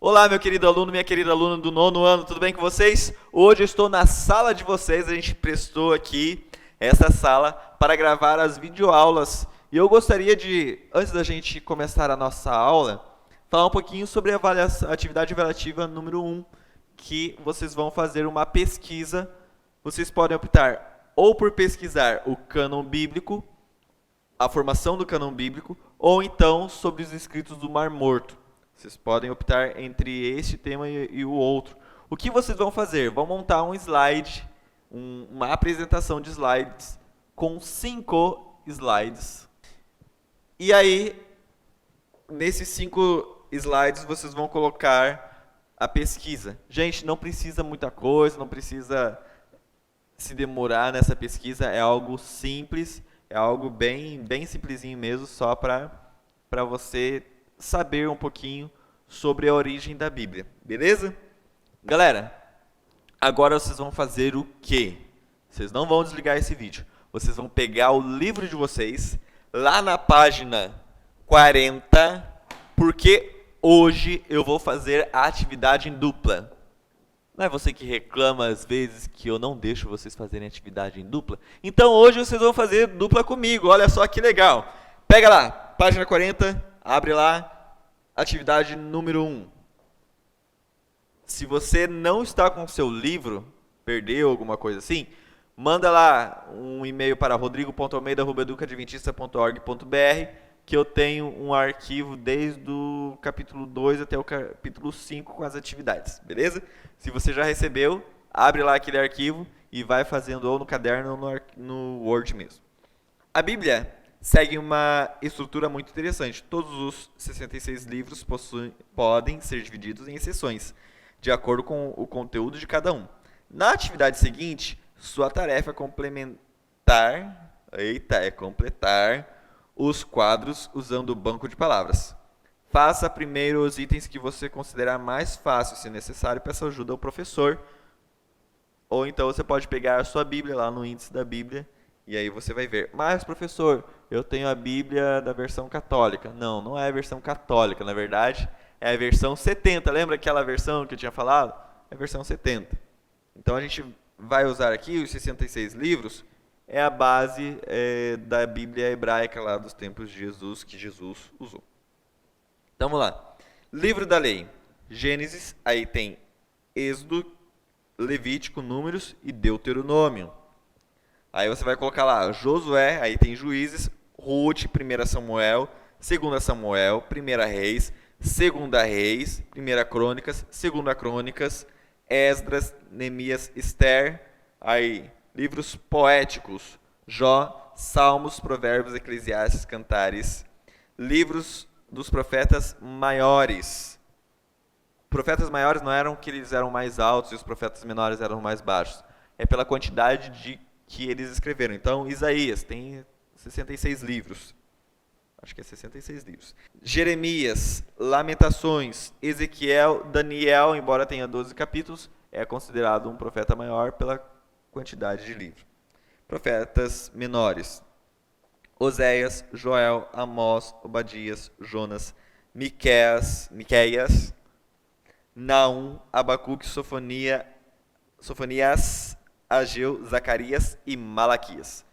Olá, meu querido aluno, minha querida aluna do nono ano, tudo bem com vocês? Hoje eu estou na sala de vocês, a gente prestou aqui essa sala para gravar as videoaulas. E eu gostaria de, antes da gente começar a nossa aula, falar um pouquinho sobre a atividade avaliativa número 1, que vocês vão fazer uma pesquisa. Vocês podem optar ou por pesquisar o cânon bíblico, a formação do cânon bíblico, ou então sobre os escritos do Mar Morto. Vocês podem optar entre este tema e o outro. O que vocês vão fazer? Vão montar um slide, uma apresentação de slides com 5 slides. E aí, nesses 5 slides, vocês vão colocar a pesquisa. Gente, não precisa muita coisa, não precisa se demorar nessa pesquisa, é algo simples, é algo bem simplesinho mesmo, só para você saber um pouquinho sobre a origem da Bíblia, beleza? Galera, agora vocês vão fazer o quê? Vocês não vão desligar esse vídeo. Vocês vão pegar o livro de vocês, lá na página 40, porque hoje eu vou fazer a atividade em dupla. Não é você que reclama às vezes que eu não deixo vocês fazerem atividade em dupla? Então hoje vocês vão fazer dupla comigo, olha só que legal. Pega lá, página 40, abre lá, atividade número 1. Se você não está com o seu livro, perdeu alguma coisa assim, manda lá um e-mail para rodrigo.almeida@educaadventista.org.br que eu tenho um arquivo desde o capítulo 2 até o capítulo 5 com as atividades, beleza? Se você já recebeu, abre lá aquele arquivo e vai fazendo ou no caderno ou no Word mesmo. A Bíblia segue uma estrutura muito interessante. Todos os 66 livros podem ser divididos em seções, de acordo com o conteúdo de cada um. Na atividade seguinte, sua tarefa é completar os quadros usando o banco de palavras. Faça primeiro os itens que você considerar mais fáceis, se necessário, peça ajuda ao professor. Ou então você pode pegar a sua Bíblia lá no índice da Bíblia e aí você vai ver. Mas, professor, eu tenho a Bíblia da versão católica. Não, não é a versão católica, na verdade, é a versão 70. Lembra aquela versão que eu tinha falado? É a versão 70. Então a gente vai usar aqui os 66 livros, é a base da Bíblia hebraica lá dos tempos de Jesus, que Jesus usou. Então vamos lá. Livro da Lei. Gênesis, aí tem Êxodo, Levítico, Números e Deuteronômio. Aí você vai colocar lá Josué, aí tem Juízes, Ruth, 1 Samuel, 2 Samuel, 1 Reis, 2 Reis, 1 Crônicas, 2 Crônicas, Esdras, Neemias, Esther, aí livros poéticos, Jó, Salmos, Provérbios, Eclesiastes, Cantares, livros dos profetas maiores. Profetas maiores não eram que eles eram mais altos e os profetas menores eram mais baixos. É pela quantidade de que eles escreveram. Então, Isaías tem 66 livros. Acho que é 66 livros. Jeremias, Lamentações, Ezequiel, Daniel, embora tenha 12 capítulos, é considerado um profeta maior pela quantidade de livros. Profetas menores. Oséias, Joel, Amós, Obadias, Jonas, Miqueias, Naum, Abacuque, Sofonias, Ageu, Zacarias e Malaquias.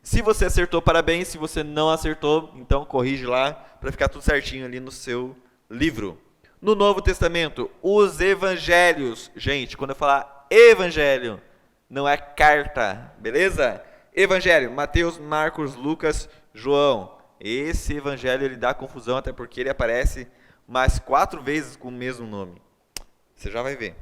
Se você acertou, parabéns. Se você não acertou, então corrige lá para ficar tudo certinho ali no seu livro. No Novo Testamento, os evangelhos. Gente, quando eu falar evangelho, não é carta, beleza? Evangelho, Mateus, Marcos, Lucas, João. Esse evangelho ele dá confusão, até porque ele aparece mais 4 vezes com o mesmo nome. Você já vai ver.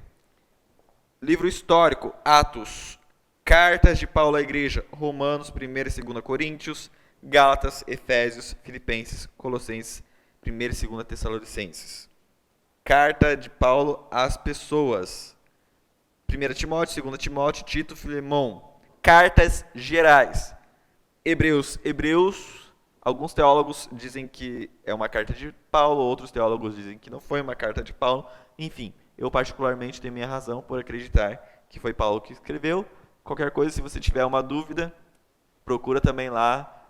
Livro histórico, Atos. Cartas de Paulo à Igreja, Romanos, 1 e 2 Coríntios, Gálatas, Efésios, Filipenses, Colossenses, 1 e 2 Tessalonicenses. Carta de Paulo às pessoas, 1 Timóteo, 2 Timóteo, Tito, Filemão. Cartas gerais, Hebreus, alguns teólogos dizem que é uma carta de Paulo, outros teólogos dizem que não foi uma carta de Paulo. Enfim, eu particularmente tenho minha razão por acreditar que foi Paulo que escreveu. Qualquer coisa, se você tiver uma dúvida, procura também lá,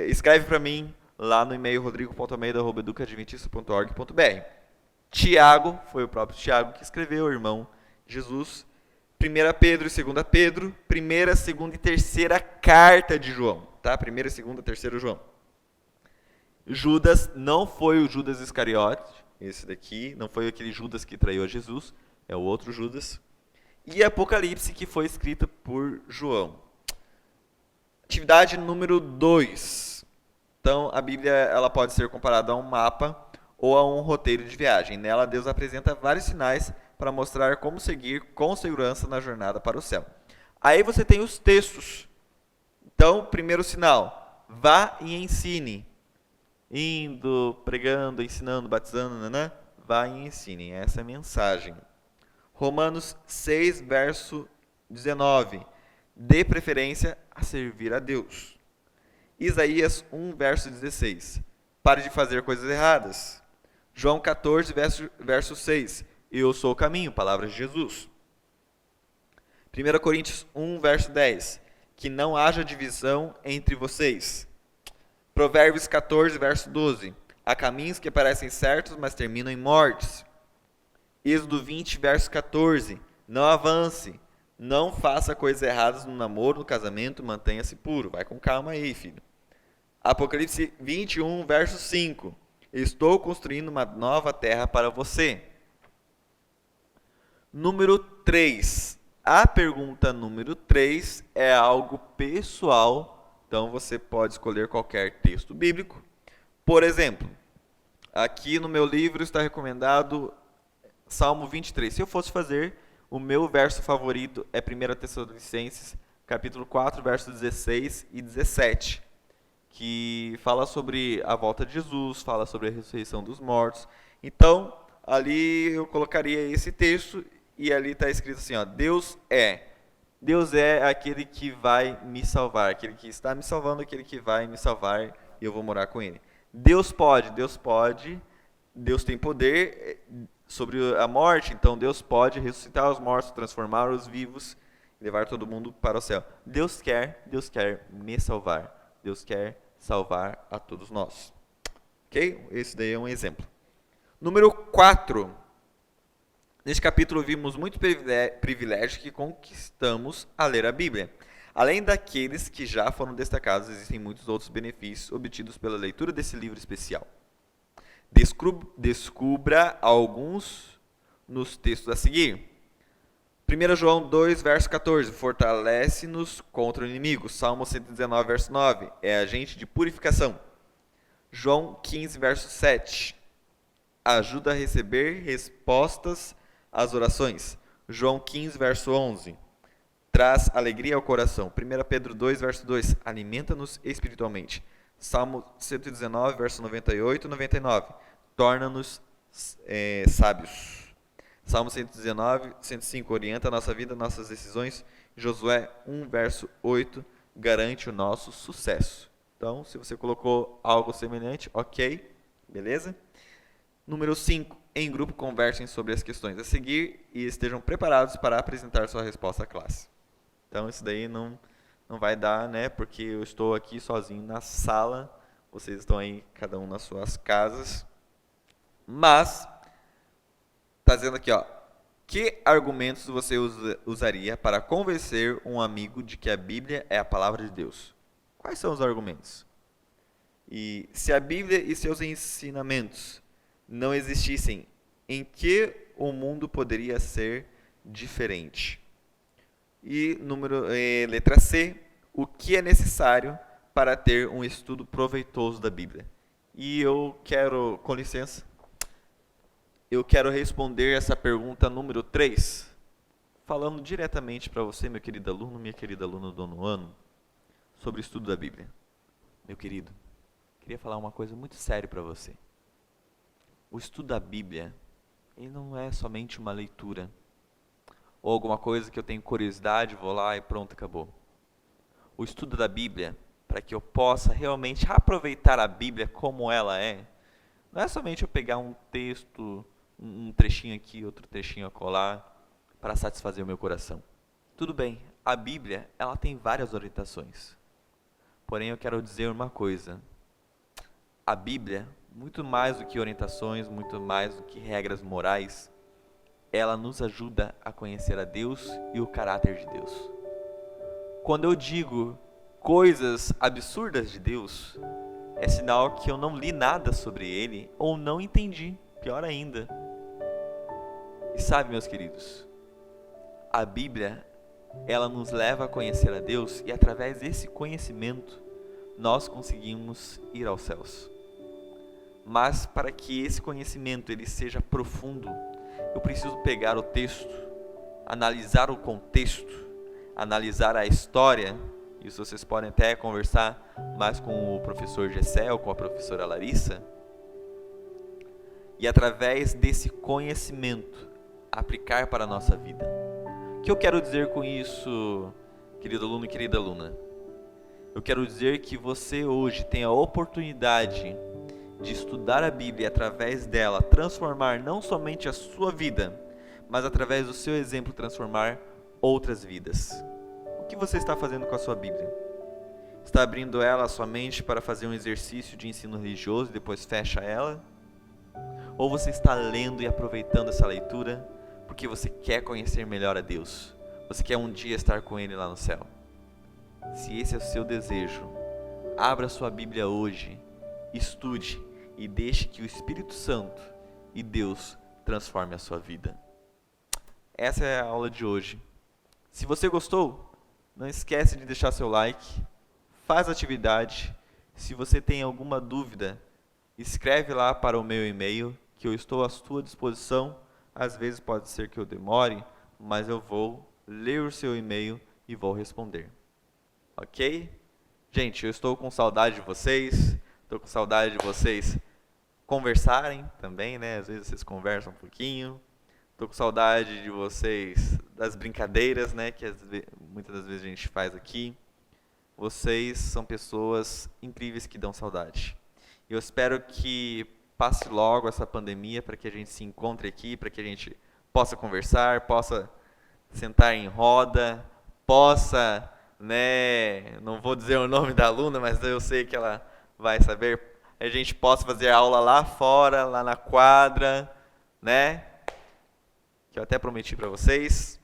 escreve para mim lá no e-mail rodrigo.almeida@educaadventista.org.br. Tiago, foi o próprio Tiago que escreveu, irmão Jesus. 1 Pedro e 2 Pedro, primeira, segunda e terceira carta de João, tá? Primeira, segunda, terceira João. Judas não foi o Judas Iscariote, esse daqui, não foi aquele Judas que traiu a Jesus, é o outro Judas. E Apocalipse, que foi escrita por João. Atividade número 2. Então, a Bíblia ela pode ser comparada a um mapa ou a um roteiro de viagem. Nela, Deus apresenta vários sinais para mostrar como seguir com segurança na jornada para o céu. Aí você tem os textos. Então, primeiro sinal, vá e ensine. Indo, pregando, ensinando, batizando, né? Vá e ensine. Essa é a mensagem. Romanos 6, verso 19. Dê preferência a servir a Deus. Isaías 1, verso 16. Pare de fazer coisas erradas. João 14, verso 6. Eu sou o caminho, palavras de Jesus. 1 Coríntios 1, verso 10. Que não haja divisão entre vocês. Provérbios 14, verso 12. Há caminhos que parecem certos, mas terminam em mortes. Êxodo 20, verso 14. Não avance. Não faça coisas erradas no namoro, no casamento, mantenha-se puro. Vai com calma aí, filho. Apocalipse 21, verso 5. Estou construindo uma nova terra para você. Número 3. A pergunta número 3 é algo pessoal, então você pode escolher qualquer texto bíblico. Por exemplo, aqui no meu livro está recomendado Salmo 23. Se eu fosse fazer, o meu verso favorito é 1 Tessalonicenses, capítulo 4, versos 16 e 17, que fala sobre a volta de Jesus, fala sobre a ressurreição dos mortos. Então, ali eu colocaria esse texto e ali está escrito assim, ó, Deus é aquele que vai me salvar, aquele que está me salvando, aquele que vai me salvar e eu vou morar com ele. Deus pode, Deus tem poder sobre a morte, então Deus pode ressuscitar os mortos, transformar os vivos, levar todo mundo para o céu. Deus quer me salvar. Deus quer salvar a todos nós. Ok? Esse daí é um exemplo. Número 4. Neste capítulo vimos muito privilégio que conquistamos a ler a Bíblia. Além daqueles que já foram destacados, existem muitos outros benefícios obtidos pela leitura desse livro especial. Descubra alguns nos textos a seguir. 1 João 2, verso 14. Fortalece-nos contra o inimigo. Salmo 119, verso 9. É agente de purificação. João 15, verso 7. Ajuda a receber respostas às orações. João 15, verso 11. Traz alegria ao coração. 1 Pedro 2, verso 2. Alimenta-nos espiritualmente. Salmo 119, verso 98 e 99. Torna-nos sábios. Salmo 119, 105. Orienta a nossa vida, nossas decisões. Josué 1, verso 8. Garante o nosso sucesso. Então, se você colocou algo semelhante, ok. Beleza? Número 5. Em grupo, conversem sobre as questões a seguir e estejam preparados para apresentar sua resposta à classe. Então, isso daí não vai dar, né? Porque eu estou aqui sozinho na sala, vocês estão aí, cada um nas suas casas. Mas, está dizendo aqui, ó, que argumentos você usaria para convencer um amigo de que a Bíblia é a palavra de Deus? Quais são os argumentos? E se a Bíblia e seus ensinamentos não existissem, em que o mundo poderia ser diferente? E letra C, o que é necessário para ter um estudo proveitoso da Bíblia? E eu quero, com licença, eu quero responder essa pergunta número 3, falando diretamente para você, meu querido aluno, minha querida aluna do nono ano, sobre o estudo da Bíblia. Meu querido, queria falar uma coisa muito séria para você. O estudo da Bíblia, ele não é somente uma leitura, ou alguma coisa que eu tenho curiosidade, vou lá e pronto, acabou. O estudo da Bíblia, para que eu possa realmente aproveitar a Bíblia como ela é, não é somente eu pegar um texto, um trechinho aqui, outro trechinho acolá, para satisfazer o meu coração. Tudo bem, a Bíblia, ela tem várias orientações. Porém, eu quero dizer uma coisa. A Bíblia muito mais do que orientações, muito mais do que regras morais, ela nos ajuda a conhecer a Deus e o caráter de Deus. Quando eu digo coisas absurdas de Deus, é sinal que eu não li nada sobre Ele ou não entendi, pior ainda. E sabe, meus queridos, a Bíblia, ela nos leva a conhecer a Deus e através desse conhecimento nós conseguimos ir aos céus. Mas para que esse conhecimento ele seja profundo, eu preciso pegar o texto, analisar o contexto, analisar a história. Isso vocês podem até conversar mais com o professor Gessel, com a professora Larissa. E através desse conhecimento, aplicar para a nossa vida. O que eu quero dizer com isso, querido aluno e querida aluna? Eu quero dizer que você hoje tem a oportunidade de estudar a Bíblia e através dela transformar não somente a sua vida, mas através do seu exemplo transformar outras vidas. O que você está fazendo com a sua Bíblia? Está abrindo ela somente para fazer um exercício de ensino religioso e depois fecha ela? Ou você está lendo e aproveitando essa leitura porque você quer conhecer melhor a Deus? Você quer um dia estar com Ele lá no céu? Se esse é o seu desejo, abra sua Bíblia hoje, estude e deixe que o Espírito Santo e Deus transforme a sua vida. Essa é a aula de hoje. Se você gostou, não esquece de deixar seu like, faz a atividade. Se você tem alguma dúvida, escreve lá para o meu e-mail, que eu estou à sua disposição. Às vezes pode ser que eu demore, mas eu vou ler o seu e-mail e vou responder. Ok? Gente, eu estou com saudade de vocês, estou com saudade de vocês conversarem também, né? Às vezes vocês conversam um pouquinho. Estou com saudade de vocês, das brincadeiras, né? Que muitas das vezes a gente faz aqui. Vocês são pessoas incríveis que dão saudade. Eu espero que passe logo essa pandemia para que a gente se encontre aqui, para que a gente possa conversar, possa sentar em roda, possa, né? Não vou dizer o nome da aluna, mas eu sei que ela vai saber. A gente possa fazer aula lá fora, lá na quadra, né? Que eu até prometi para vocês.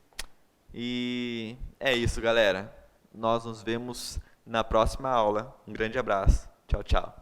E é isso, galera. Nós nos vemos na próxima aula. Um grande abraço. Tchau, tchau.